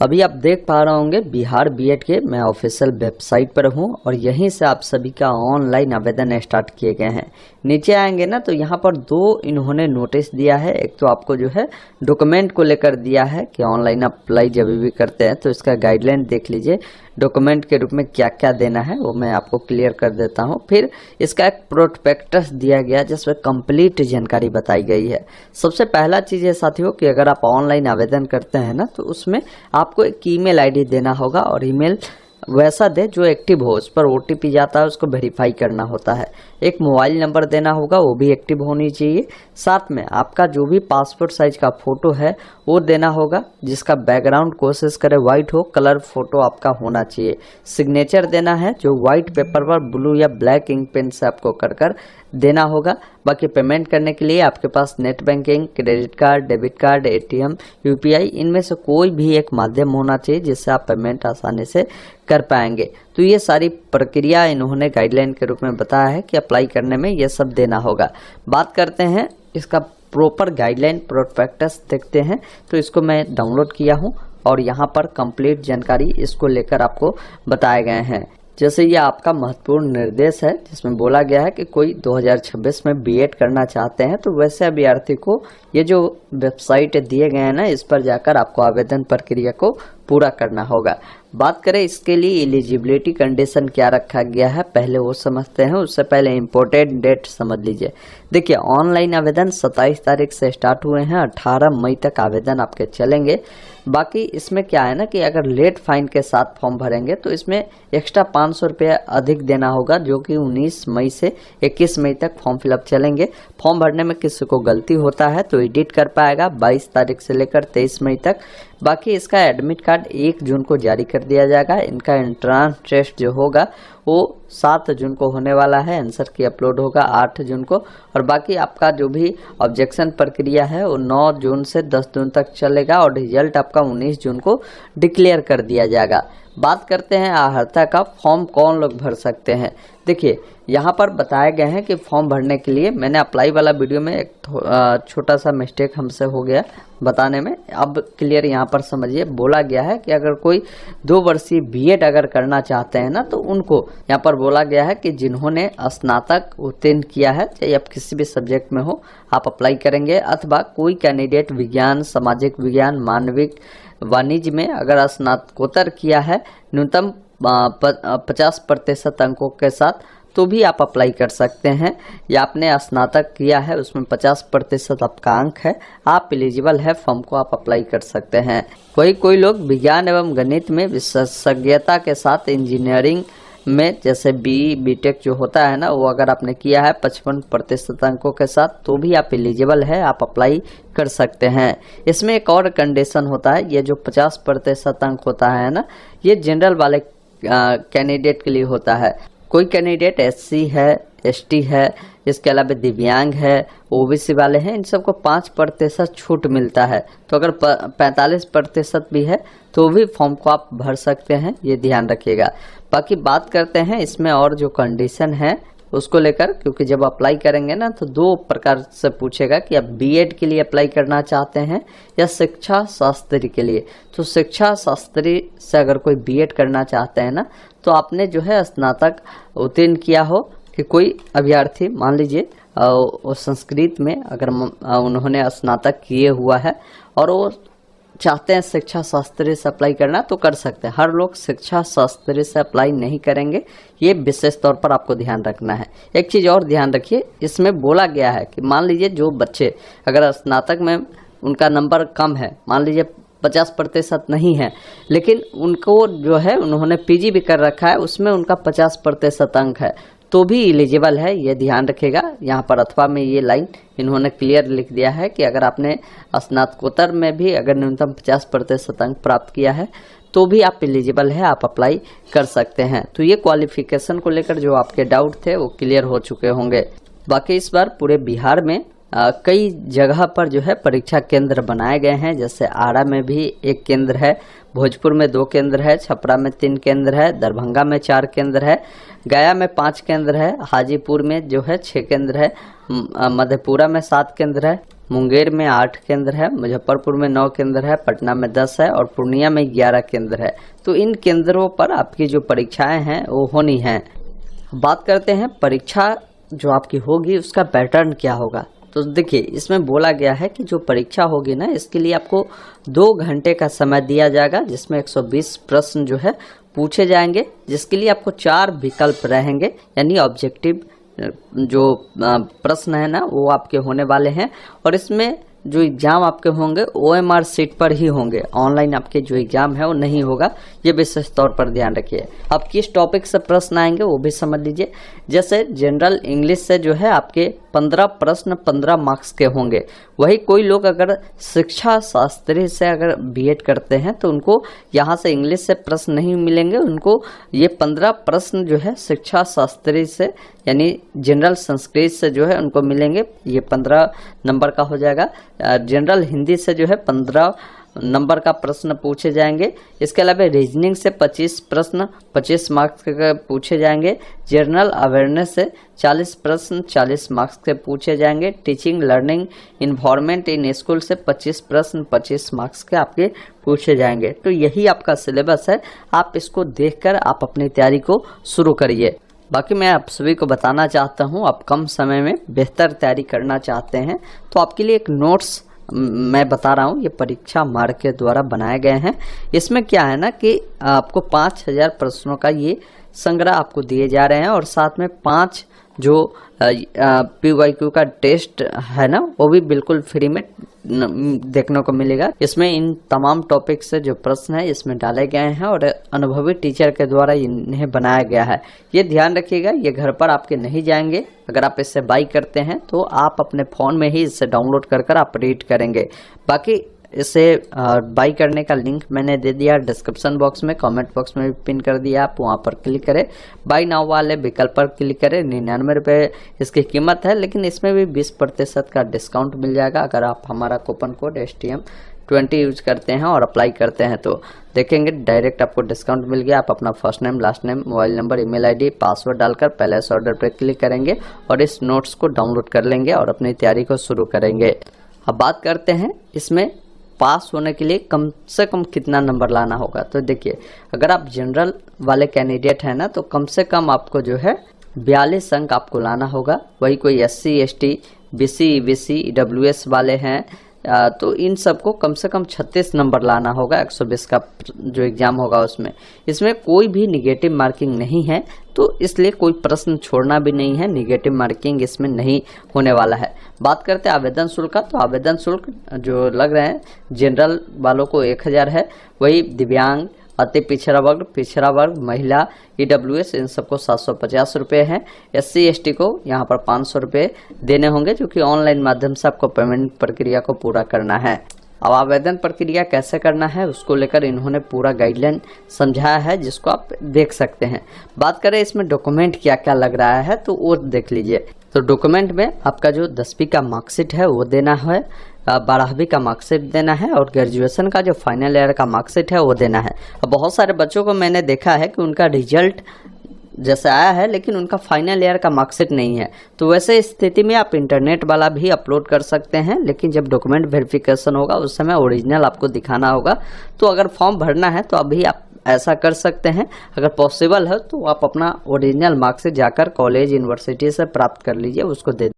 अभी आप देख पा रहे होंगे बिहार बीएड के मैं ऑफिशियल वेबसाइट पर हूं और यहीं से आप सभी का ऑनलाइन आवेदन स्टार्ट किए गए हैं। नीचे आएंगे ना तो यहाँ पर दो इन्होंने नोटिस दिया है। एक तो आपको जो है डॉक्यूमेंट को लेकर दिया है कि ऑनलाइन अप्लाई जब भी करते हैं तो इसका गाइडलाइन देख लीजिए, डॉक्यूमेंट के रूप में क्या क्या देना है वो मैं आपको क्लियर कर देता हूँ। फिर इसका एक प्रोस्पेक्टस दिया गया जिसमें कंप्लीट जानकारी बताई गई है। सबसे पहला चीज़ है साथियों कि अगर आप ऑनलाइन आवेदन करते हैं ना तो उसमें आपको एक ईमेल आईडी देना होगा और ईमेल वैसा दे जो एक्टिव हो, उस पर ओटीपी जाता है उसको वेरीफाई करना होता है। एक मोबाइल नंबर देना होगा, वो भी एक्टिव होनी चाहिए। साथ में आपका जो भी पासपोर्ट साइज का फोटो है वो देना होगा, जिसका बैकग्राउंड कोशिश करे वाइट हो, कलर फोटो आपका होना चाहिए। सिग्नेचर देना है जो वाइट पेपर पर ब्लू या ब्लैक इंक पेन से आपको कर देना होगा। बाकी पेमेंट करने के लिए आपके पास net banking, credit card, debit card, ATM, UPI इनमें से कोई भी एक माध्यम होना चाहिए जिससे आप पेमेंट आसानी से कर पाएंगे। तो ये सारी प्रक्रिया इन्होंने गाइडलाइन के रूप में बताया है कि अप्लाई करने में ये सब देना होगा। बात करते हैं इसका प्रॉपर गाइडलाइन प्रोस्पेक्टस देखते हैं। तो इसको मैं डाउनलोड किया हूँ और यहाँ पर कंप्लीट जानकारी इसको लेकर आपको बताए गए हैं। जैसे ये आपका महत्वपूर्ण निर्देश है जिसमें बोला गया है कि कोई 2026 में बीएड करना चाहते हैं तो वैसे अभ्यर्थी को ये जो वेबसाइट दिए गए हैं ना इस पर जाकर आपको आवेदन प्रक्रिया को पूरा करना होगा। बात करें इसके लिए एलिजिबिलिटी कंडीशन क्या रखा गया है पहले वो समझते हैं। उससे पहले इम्पोर्टेंट डेट समझ लीजिए। देखिए ऑनलाइन आवेदन 27 तारीख से स्टार्ट हुए हैं, 18 मई तक आवेदन आपके चलेंगे। बाकी इसमें क्या है ना कि अगर लेट फाइन के साथ फॉर्म भरेंगे तो इसमें एक्स्ट्रा 500 रुपये अधिक देना होगा, जो कि 19 मई से 21 मई तक फॉर्म फिलअप चलेंगे। फॉर्म भरने में किसी को गलती होता है तो एडिट कर पाएगा 22 तारीख से लेकर 23 मई तक। बाकी इसका एडमिट कार्ड 1 जून को जारी कर दिया जाएगा। इनका एंट्रांस टेस्ट जो होगा वो 7 जून को होने वाला है। आंसर की अपलोड होगा 8 जून को और बाकी आपका जो भी ऑब्जेक्शन प्रक्रिया है वो 9 जून से 10 जून तक चलेगा और रिजल्ट आपका 19 जून को डिक्लेयर कर दिया जाएगा। बात करते हैं अर्हता का, फॉर्म कौन लोग भर सकते हैं। देखिए यहाँ पर बताए गए हैं कि फॉर्म भरने के लिए मैंने अप्लाई वाला वीडियो में एक छोटा सा मिस्टेक हमसे हो गया बताने में। अब क्लियर यहाँ पर समझिए, बोला गया है कि अगर कोई 2 वर्षीय बीएड अगर करना चाहते हैं ना तो उनको यहाँ पर बोला गया है कि जिन्होंने स्नातक उत्तीर्ण किया है, चाहे आप किसी भी सब्जेक्ट में हो आप अप्लाई करेंगे, अथवा कोई कैंडिडेट विज्ञान, सामाजिक विज्ञान, मानविक, वाणिज्य में अगर स्नातकोत्तर किया है न्यूनतम 50% अंकों के साथ तो भी आप अप्लाई कर सकते हैं। या आपने स्नातक किया है उसमें 50% आपका अंक है, आप एलिजिबल है, फॉर्म को आप अप्लाई कर सकते हैं। कोई लोग विज्ञान एवं गणित में विशेषज्ञता के साथ इंजीनियरिंग में जैसे बीटेक जो होता है ना वो अगर आपने किया है 55% अंकों के साथ तो भी आप एलिजिबल है, आप अप्लाई कर सकते हैं। इसमें एक और कंडीशन होता है, ये जो 50% अंक होता है ना ये जनरल वाले कैंडिडेट के लिए होता है। कोई कैंडिडेट एससी है, एसटी है, इसके अलावा दिव्यांग है, ओबीसी वाले हैं, इन सबको 5% छूट मिलता है। तो अगर 45% भी है तो भी फॉर्म को आप भर सकते हैं, ये ध्यान रखिएगा। बाकी बात करते हैं इसमें और जो कंडीशन है उसको लेकर, क्योंकि जब अप्लाई करेंगे ना तो 2 प्रकार से पूछेगा कि आप बीएड के लिए अप्लाई करना चाहते हैं या शिक्षा शास्त्री के लिए। तो शिक्षा शास्त्री से अगर कोई बीएड करना चाहते हैं ना तो आपने जो है स्नातक उत्तीर्ण किया हो कि कोई अभ्यर्थी मान लीजिए संस्कृत में अगर उन्होंने स्नातक किए हुआ है और वो चाहते हैं शिक्षा शास्त्री से अप्लाई करना तो कर सकते हैं। हर लोग शिक्षा शास्त्री से अप्लाई नहीं करेंगे, ये विशेष तौर पर आपको ध्यान रखना है। एक चीज़ और ध्यान रखिए, इसमें बोला गया है कि मान लीजिए जो बच्चे अगर स्नातक में उनका नंबर कम है, मान लीजिए 50% नहीं है, लेकिन उनको जो है उन्होंने पीजी भी कर रखा है उसमें उनका 50% अंक है तो भी एलिजिबल है, ये ध्यान रखेगा। यहाँ पर अथवा में ये लाइन इन्होंने क्लियर लिख दिया है कि अगर आपने स्नातकोत्तर में भी अगर न्यूनतम 50% अंक प्राप्त किया है तो भी आप एलिजिबल है, आप अप्लाई कर सकते हैं। तो ये क्वालिफिकेशन को लेकर जो आपके डाउट थे वो क्लियर हो चुके होंगे। बाकी इस बार पूरे बिहार में कई जगह पर जो है परीक्षा केंद्र बनाए गए हैं। जैसे आरा में भी 1 केंद्र है, भोजपुर में 2 केंद्र है, छपरा में 3 केंद्र है, दरभंगा में 4 केंद्र है, गया में 5 केंद्र है, हाजीपुर में जो है 6 केंद्र है, मधेपुरा में 7 केंद्र है, मुंगेर में 8 केंद्र है, मुजफ्फरपुर में 9 केंद्र है, पटना में 10 है और पूर्णिया में 11 केंद्र है। तो इन केंद्रों पर आपकी जो परीक्षाएं हैं वो होनी हैं। बात करते हैं परीक्षा जो आपकी होगी उसका पैटर्न क्या होगा। तो देखिए, इसमें बोला गया है कि जो परीक्षा होगी ना, इसके लिए आपको 2 घंटे का समय दिया जाएगा, जिसमें 120 प्रश्न जो है पूछे जाएंगे, जिसके लिए आपको 4 विकल्प रहेंगे, यानी ऑब्जेक्टिव जो प्रश्न है ना वो आपके होने वाले हैं। और इसमें जो एग्ज़ाम आपके होंगे OMR सीट पर ही होंगे, ऑनलाइन आपके जो एग्ज़ाम है वो नहीं होगा, ये विशेष तौर पर ध्यान रखिए। अब किस टॉपिक से प्रश्न आएंगे वो भी समझ लीजिए। जैसे जनरल इंग्लिश से जो है आपके 15 प्रश्न 15 मार्क्स के होंगे। वही कोई लोग अगर शिक्षा शास्त्री से अगर B.Ed करते हैं तो उनको यहाँ से इंग्लिश से प्रश्न नहीं मिलेंगे, उनको ये 15 प्रश्न जो है शिक्षा शास्त्री से यानी जनरल संस्कृत से जो है उनको मिलेंगे, ये 15 नंबर का हो जाएगा। जनरल हिंदी से जो है 15 नंबर का प्रश्न पूछे जाएंगे। इसके अलावा रीजनिंग से 25 प्रश्न 25 मार्क्स के पूछे जाएंगे। जनरल अवेयरनेस से 40 प्रश्न 40 मार्क्स के पूछे जाएंगे। Teaching learning environment in school से 25 प्रश्न 25 मार्क्स के आपके पूछे जाएंगे। तो यही आपका सिलेबस है, आप इसको देखकर आप अपनी तैयारी को शुरू करिए। बाकी मैं आप सभी को बताना चाहता हूँ, आप कम समय में बेहतर तैयारी करना चाहते हैं तो आपके लिए एक नोट्स मैं बता रहा हूँ, ये परीक्षा मार्ग के द्वारा बनाए गए हैं। इसमें क्या है ना कि आपको 5000 प्रश्नों का ये संग्रह आपको दिए जा रहे हैं और साथ में 5 जो PYQ का टेस्ट है ना वो भी बिल्कुल फ्री में देखने को मिलेगा। इसमें इन तमाम टॉपिक से जो प्रश्न है इसमें डाले गए हैं और अनुभवी टीचर के द्वारा इन्हें बनाया गया है। ये ध्यान रखिएगा, ये घर पर आपके नहीं जाएंगे। अगर आप इससे बाई करते हैं तो आप अपने फ़ोन में ही इसे डाउनलोड कर आप रीड करेंगे। बाकी इसे बाई करने का लिंक मैंने दे दिया डिस्क्रिप्शन बॉक्स में, कमेंट बॉक्स में भी पिन कर दिया, आप वहां पर क्लिक करें। बाई नाउ वाले विकल्प पर क्लिक करें। 99 रुपये इसकी कीमत है, लेकिन इसमें भी 20% का डिस्काउंट मिल जाएगा अगर आप हमारा कूपन कोड STM20 यूज करते हैं और अप्लाई करते हैं तो देखेंगे डायरेक्ट आपको डिस्काउंट मिल गया। आप अपना first name, last name, mobile number, email ID, password डालकर पहले से ऑर्डर पर क्लिक करेंगे और इस नोट्स को डाउनलोड कर लेंगे और अपनी तैयारी को शुरू करेंगे। अब बात करते हैं इसमें पास होने के लिए कम से कम कितना नंबर लाना होगा। तो देखिए, अगर आप जनरल वाले कैंडिडेट हैं ना तो कम से कम आपको जो है 42 अंक आपको लाना होगा। वही कोई SC ST BC EBC EWS वाले हैं तो इन सबको कम से कम 36 नंबर लाना होगा 120 का जो एग्जाम होगा उसमें। इसमें कोई भी निगेटिव मार्किंग नहीं है तो इसलिए कोई प्रश्न छोड़ना भी नहीं है, निगेटिव मार्किंग इसमें नहीं होने वाला है। बात करते हैं आवेदन शुल्क का, तो आवेदन शुल्क जो लग रहे हैं जनरल वालों को 1000 है, वही दिव्यांग, अति पिछड़ा वर्ग, महिला, EWS इन सबको 750 रुपये हैं। SC ST को यहाँ पर 500 रुपये देने होंगे, जो कि ऑनलाइन माध्यम से आपको पेमेंट प्रक्रिया को पूरा करना है। अब आवेदन प्रक्रिया कैसे करना है उसको लेकर इन्होंने पूरा गाइडलाइन समझाया है, जिसको आप देख सकते हैं। बात करें इसमें डॉक्यूमेंट क्या क्या लग रहा है तो वो देख लीजिए। तो डॉक्यूमेंट में आपका जो 10वीं का मार्कशीट है वो देना है, 12वीं का मार्कशीट देना है और ग्रेजुएशन का जो फाइनल ईयर का मार्कशीट है वो देना है। अब बहुत सारे बच्चों को मैंने देखा है कि उनका रिजल्ट जैसे आया है लेकिन उनका फाइनल ईयर का मार्कशीट नहीं है। तो वैसे स्थिति में आप इंटरनेट वाला भी अपलोड कर सकते हैं, लेकिन जब डॉक्यूमेंट वेरिफिकेशन होगा उस समय ओरिजिनल आपको दिखाना होगा। तो अगर फॉर्म भरना है तो अभी आप ऐसा कर सकते हैं। अगर पॉसिबल है तो आप अपना ओरिजिनल मार्कशीट जाकर कॉलेज यूनिवर्सिटी से प्राप्त कर लीजिए, उसको दे